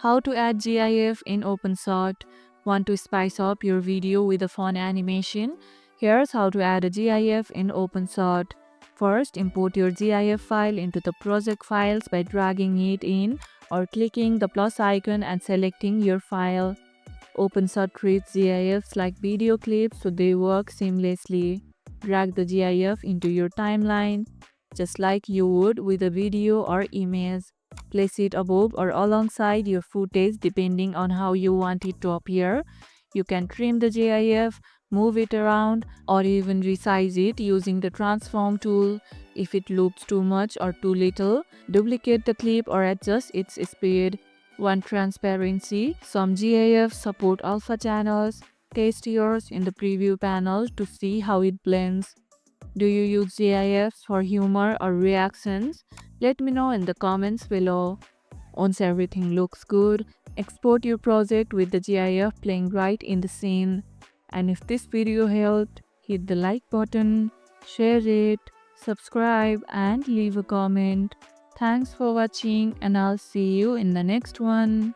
How to add GIF in Openshot. Want to spice up your video with a fun animation? Here's how to add a GIF in Openshot. First, import your GIF file into the project files by dragging it in or clicking the plus icon and selecting your file. Openshot treats GIFs like video clips so they work seamlessly. Drag the GIF into your timeline, just like you would with a video or image. Place it above or alongside your footage depending on how you want it to appear. You can trim the GIF, move it around, or even resize it using the transform tool. If it looks too much or too little, duplicate the clip or adjust its speed. One transparency. Some GIFs support alpha channels. Test yours in the preview panel to see how it blends. Do you use GIFs for humor or reactions? Let me know in the comments below. Once everything looks good, export your project with the GIF playing right in the scene. And if this video helped, hit the like button, share it, subscribe and leave a comment. Thanks for watching and I'll see you in the next one.